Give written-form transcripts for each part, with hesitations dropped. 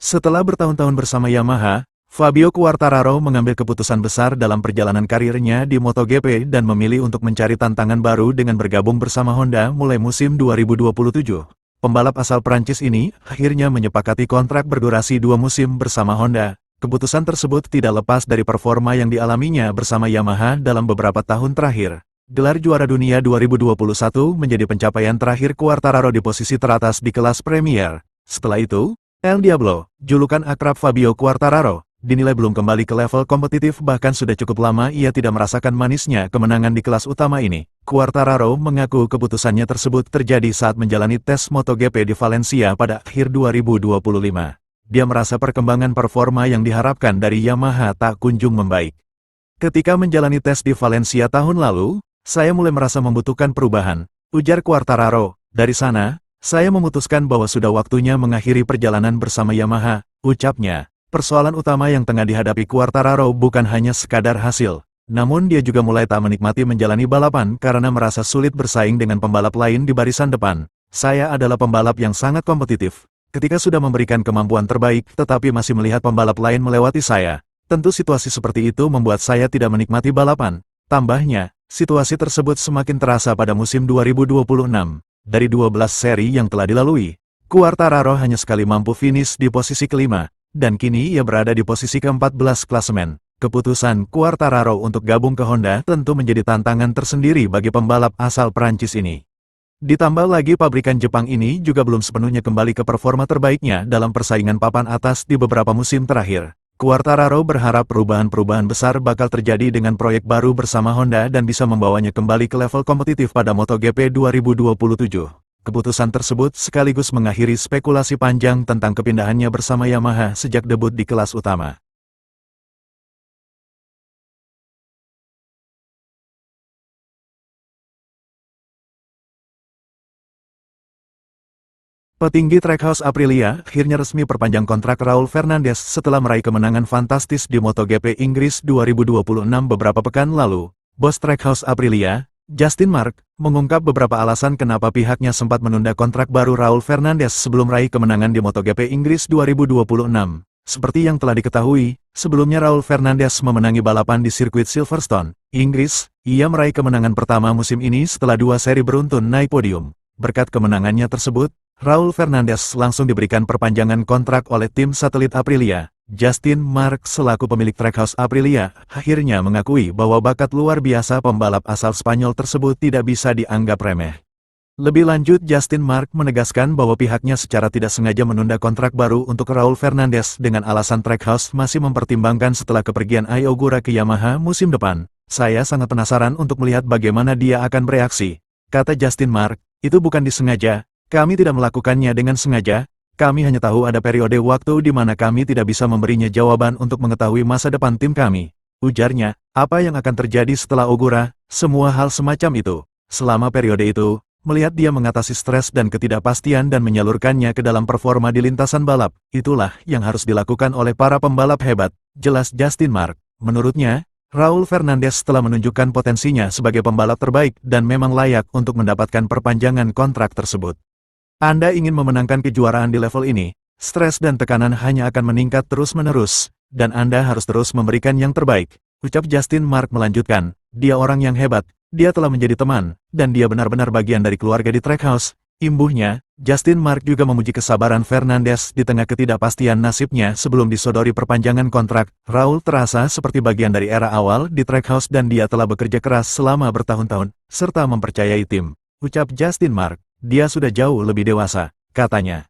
Setelah bertahun-tahun bersama Yamaha, Fabio Quartararo mengambil keputusan besar dalam perjalanan karirnya di MotoGP dan memilih untuk mencari tantangan baru dengan bergabung bersama Honda mulai musim 2027. Pembalap asal Prancis ini akhirnya menyepakati kontrak berdurasi 2 musim bersama Honda. Keputusan tersebut tidak lepas dari performa yang dialaminya bersama Yamaha dalam beberapa tahun terakhir. Gelar juara dunia 2021 menjadi pencapaian terakhir Quartararo di posisi teratas di kelas Premier. Setelah itu, El Diablo, julukan akrab Fabio Quartararo, dinilai belum kembali ke level kompetitif, bahkan sudah cukup lama ia tidak merasakan manisnya kemenangan di kelas utama ini. Quartararo mengaku keputusannya tersebut terjadi saat menjalani tes MotoGP di Valencia pada akhir 2025. Dia merasa perkembangan performa yang diharapkan dari Yamaha tak kunjung membaik. Ketika menjalani tes di Valencia tahun lalu, saya mulai merasa membutuhkan perubahan, ujar Quartararo. Dari sana, saya memutuskan bahwa sudah waktunya mengakhiri perjalanan bersama Yamaha, ucapnya. Persoalan utama yang tengah dihadapi Quartararo bukan hanya sekadar hasil, namun dia juga mulai tak menikmati menjalani balapan karena merasa sulit bersaing dengan pembalap lain di barisan depan. Saya adalah pembalap yang sangat kompetitif. Ketika sudah memberikan kemampuan terbaik tetapi masih melihat pembalap lain melewati saya, tentu situasi seperti itu membuat saya tidak menikmati balapan. Tambahnya, situasi tersebut semakin terasa pada musim 2026. Dari 12 seri yang telah dilalui, Quartararo hanya sekali mampu finish di posisi kelima, dan kini ia berada di posisi ke-14 klasemen. Keputusan Quartararo untuk gabung ke Honda tentu menjadi tantangan tersendiri bagi pembalap asal Prancis ini. Ditambah lagi pabrikan Jepang ini juga belum sepenuhnya kembali ke performa terbaiknya dalam persaingan papan atas di beberapa musim terakhir. Quartararo berharap perubahan-perubahan besar bakal terjadi dengan proyek baru bersama Honda dan bisa membawanya kembali ke level kompetitif pada MotoGP 2027. Keputusan tersebut sekaligus mengakhiri spekulasi panjang tentang kepindahannya bersama Yamaha sejak debut di kelas utama. Petinggi Trackhouse Aprilia akhirnya resmi perpanjang kontrak Raul Fernandez setelah meraih kemenangan fantastis di MotoGP Inggris 2026 beberapa pekan lalu. Bos Trackhouse Aprilia, Justin Mark, mengungkap beberapa alasan kenapa pihaknya sempat menunda kontrak baru Raul Fernandez sebelum meraih kemenangan di MotoGP Inggris 2026. Seperti yang telah diketahui, sebelumnya Raul Fernandez memenangi balapan di sirkuit Silverstone, Inggris. Ia meraih kemenangan pertama musim ini setelah 2 seri beruntun naik podium. Berkat kemenangannya tersebut, Raul Fernandez langsung diberikan perpanjangan kontrak oleh tim satelit Aprilia. Justin Mark selaku pemilik Trackhouse Aprilia akhirnya mengakui bahwa bakat luar biasa pembalap asal Spanyol tersebut tidak bisa dianggap remeh. Lebih lanjut, Justin Mark menegaskan bahwa pihaknya secara tidak sengaja menunda kontrak baru untuk Raul Fernandez dengan alasan Trackhouse masih mempertimbangkan setelah kepergian Ai Ogura ke Yamaha musim depan. Saya sangat penasaran untuk melihat bagaimana dia akan bereaksi, kata Justin Mark. Itu bukan disengaja, kami tidak melakukannya dengan sengaja, kami hanya tahu ada periode waktu di mana kami tidak bisa memberinya jawaban untuk mengetahui masa depan tim kami. Ujarnya, apa yang akan terjadi setelah Ogura, semua hal semacam itu. Selama periode itu, melihat dia mengatasi stres dan ketidakpastian dan menyalurkannya ke dalam performa di lintasan balap, itulah yang harus dilakukan oleh para pembalap hebat, jelas Justin Mark. Menurutnya, Raul Fernandez telah menunjukkan potensinya sebagai pembalap terbaik dan memang layak untuk mendapatkan perpanjangan kontrak tersebut. Anda ingin memenangkan kejuaraan di level ini, stres dan tekanan hanya akan meningkat terus-menerus, dan Anda harus terus memberikan yang terbaik, ucap Justin Mark melanjutkan. Dia orang yang hebat, dia telah menjadi teman, dan dia benar-benar bagian dari keluarga di Trackhouse. Imbuhnya, Justin Mark juga memuji kesabaran Fernandez di tengah ketidakpastian nasibnya sebelum disodori perpanjangan kontrak. Raul terasa seperti bagian dari era awal di Trackhouse dan dia telah bekerja keras selama bertahun-tahun, serta mempercayai tim, ucap Justin Mark. Dia sudah jauh lebih dewasa, katanya.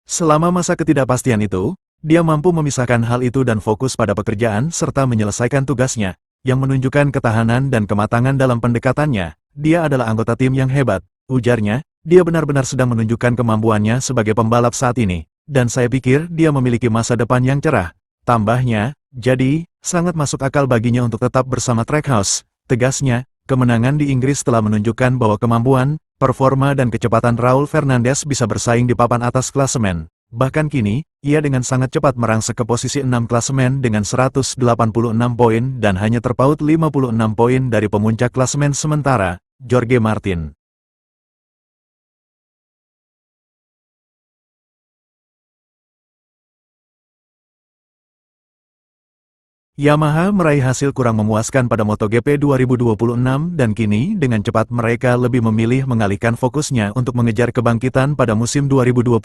Selama masa ketidakpastian itu, dia mampu memisahkan hal itu dan fokus pada pekerjaan serta menyelesaikan tugasnya, yang menunjukkan ketahanan dan kematangan dalam pendekatannya. Dia adalah anggota tim yang hebat, ujarnya. Dia benar-benar sedang menunjukkan kemampuannya sebagai pembalap saat ini, dan saya pikir dia memiliki masa depan yang cerah. Tambahnya, jadi, sangat masuk akal baginya untuk tetap bersama Trackhouse, tegasnya. Kemenangan di Inggris telah menunjukkan bahwa kemampuan, performa dan kecepatan Raul Fernandez bisa bersaing di papan atas klasemen. Bahkan kini, ia dengan sangat cepat merangsek ke posisi 6 klasemen dengan 186 poin dan hanya terpaut 56 poin dari pemuncak klasemen sementara, Jorge Martin. Yamaha meraih hasil kurang memuaskan pada MotoGP 2026 dan kini dengan cepat mereka lebih memilih mengalihkan fokusnya untuk mengejar kebangkitan pada musim 2027.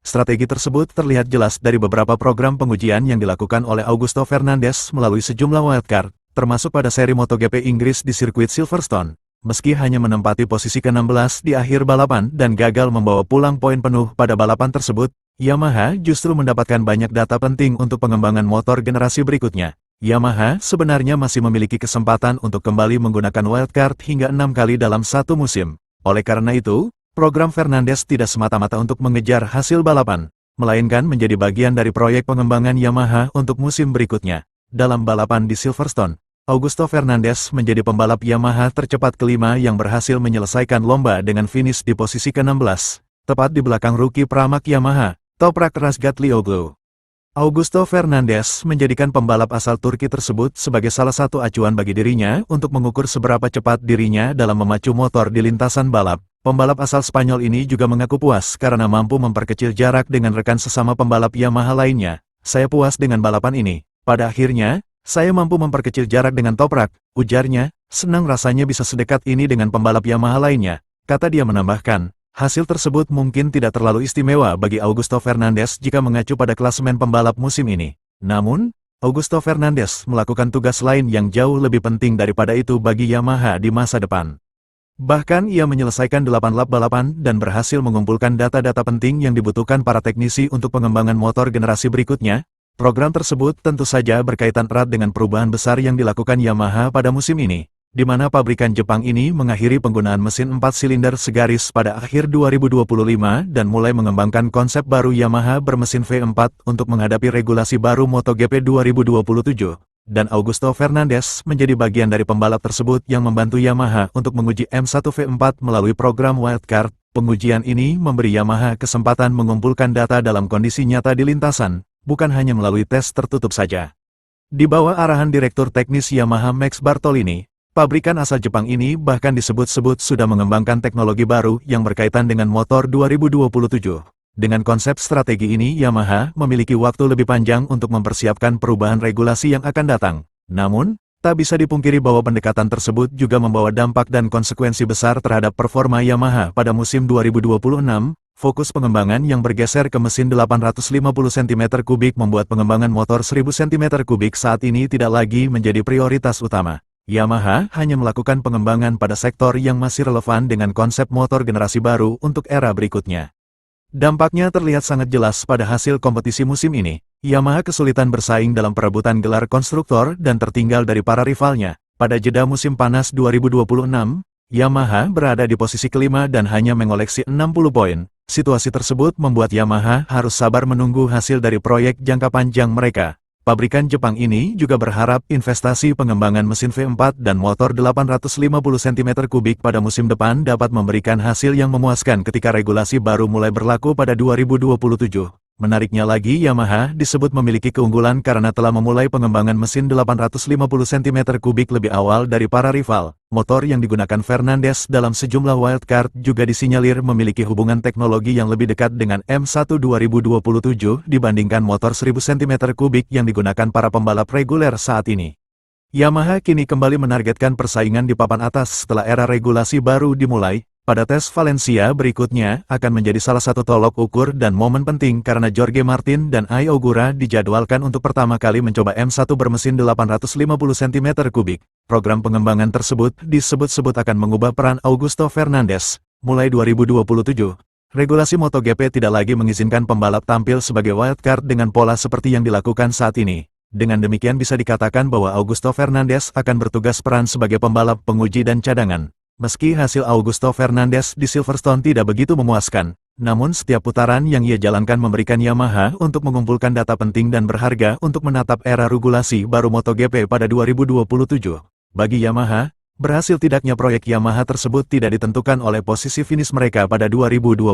Strategi tersebut terlihat jelas dari beberapa program pengujian yang dilakukan oleh Augusto Fernandes melalui sejumlah wildcard, termasuk pada seri MotoGP Inggris di sirkuit Silverstone. Meski hanya menempati posisi ke-16 di akhir balapan dan gagal membawa pulang poin penuh pada balapan tersebut, Yamaha justru mendapatkan banyak data penting untuk pengembangan motor generasi berikutnya. Yamaha sebenarnya masih memiliki kesempatan untuk kembali menggunakan wildcard hingga 6 kali dalam satu musim. Oleh karena itu, program Fernandes tidak semata-mata untuk mengejar hasil balapan, melainkan menjadi bagian dari proyek pengembangan Yamaha untuk musim berikutnya. Dalam balapan di Silverstone, Augusto Fernandes menjadi pembalap Yamaha tercepat kelima yang berhasil menyelesaikan lomba dengan finish di posisi ke-16, tepat di belakang rookie pramak Yamaha, Toprak Razgatlioglu. Augusto Fernandes menjadikan pembalap asal Turki tersebut sebagai salah satu acuan bagi dirinya untuk mengukur seberapa cepat dirinya dalam memacu motor di lintasan balap. Pembalap asal Spanyol ini juga mengaku puas karena mampu memperkecil jarak dengan rekan sesama pembalap Yamaha lainnya. Saya puas dengan balapan ini. Pada akhirnya, saya mampu memperkecil jarak dengan Toprak, ujarnya. Senang rasanya bisa sedekat ini dengan pembalap Yamaha lainnya, kata dia menambahkan. Hasil tersebut mungkin tidak terlalu istimewa bagi Augusto Fernandes jika mengacu pada klasemen pembalap musim ini. Namun, Augusto Fernandes melakukan tugas lain yang jauh lebih penting daripada itu bagi Yamaha di masa depan. Bahkan ia menyelesaikan 8 lap balapan dan berhasil mengumpulkan data-data penting yang dibutuhkan para teknisi untuk pengembangan motor generasi berikutnya. Program tersebut tentu saja berkaitan erat dengan perubahan besar yang dilakukan Yamaha pada musim ini, di mana pabrikan Jepang ini mengakhiri penggunaan mesin 4 silinder segaris pada akhir 2025 dan mulai mengembangkan konsep baru Yamaha bermesin V4 untuk menghadapi regulasi baru MotoGP 2027. Dan Augusto Fernandes menjadi bagian dari pembalap tersebut yang membantu Yamaha untuk menguji M1 V4 melalui program wildcard. Pengujian ini memberi Yamaha kesempatan mengumpulkan data dalam kondisi nyata di lintasan, bukan hanya melalui tes tertutup saja. Di bawah arahan Direktur Teknis Yamaha Max Bartolini, pabrikan asal Jepang ini bahkan disebut-sebut sudah mengembangkan teknologi baru yang berkaitan dengan motor 2027. Dengan konsep strategi ini, Yamaha memiliki waktu lebih panjang untuk mempersiapkan perubahan regulasi yang akan datang. Namun, tak bisa dipungkiri bahwa pendekatan tersebut juga membawa dampak dan konsekuensi besar terhadap performa Yamaha pada musim 2026. Fokus pengembangan yang bergeser ke mesin 850 cm3 membuat pengembangan motor 1000 cm3 saat ini tidak lagi menjadi prioritas utama. Yamaha hanya melakukan pengembangan pada sektor yang masih relevan dengan konsep motor generasi baru untuk era berikutnya. Dampaknya terlihat sangat jelas pada hasil kompetisi musim ini. Yamaha kesulitan bersaing dalam perebutan gelar konstruktor dan tertinggal dari para rivalnya. Pada jeda musim panas 2026, Yamaha berada di posisi kelima dan hanya mengoleksi 60 poin. Situasi tersebut membuat Yamaha harus sabar menunggu hasil dari proyek jangka panjang mereka. Pabrikan Jepang ini juga berharap investasi pengembangan mesin V4 dan motor 850 cm3 pada musim depan dapat memberikan hasil yang memuaskan ketika regulasi baru mulai berlaku pada 2027. Menariknya lagi, Yamaha disebut memiliki keunggulan karena telah memulai pengembangan mesin 850 cm3 lebih awal dari para rival. Motor yang digunakan Fernandes dalam sejumlah wildcard juga disinyalir memiliki hubungan teknologi yang lebih dekat dengan M1 2027 dibandingkan motor 1000 cm3 yang digunakan para pembalap reguler saat ini. Yamaha kini kembali menargetkan persaingan di papan atas setelah era regulasi baru dimulai. Pada tes Valencia berikutnya akan menjadi salah satu tolok ukur dan momen penting karena Jorge Martin dan Ai Ogura dijadwalkan untuk pertama kali mencoba M1 bermesin 850 cm3. Program pengembangan tersebut disebut-sebut akan mengubah peran Augusto Fernandes. Mulai 2027, regulasi MotoGP tidak lagi mengizinkan pembalap tampil sebagai wildcard dengan pola seperti yang dilakukan saat ini. Dengan demikian bisa dikatakan bahwa Augusto Fernandes akan bertugas peran sebagai pembalap penguji dan cadangan. Meski hasil Augusto Fernandes di Silverstone tidak begitu memuaskan, namun setiap putaran yang ia jalankan memberikan Yamaha untuk mengumpulkan data penting dan berharga untuk menatap era regulasi baru MotoGP pada 2027. Bagi Yamaha, berhasil tidaknya proyek Yamaha tersebut tidak ditentukan oleh posisi finish mereka pada 2026,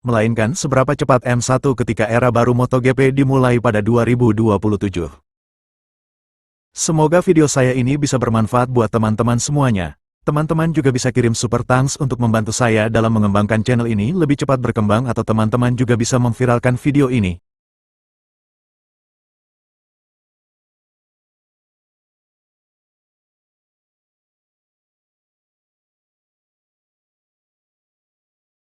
melainkan seberapa cepat M1 ketika era baru MotoGP dimulai pada 2027. Semoga video saya ini bisa bermanfaat buat teman-teman semuanya. Teman-teman juga bisa kirim super thanks untuk membantu saya dalam mengembangkan channel ini lebih cepat berkembang atau teman-teman juga bisa memviralkan video ini.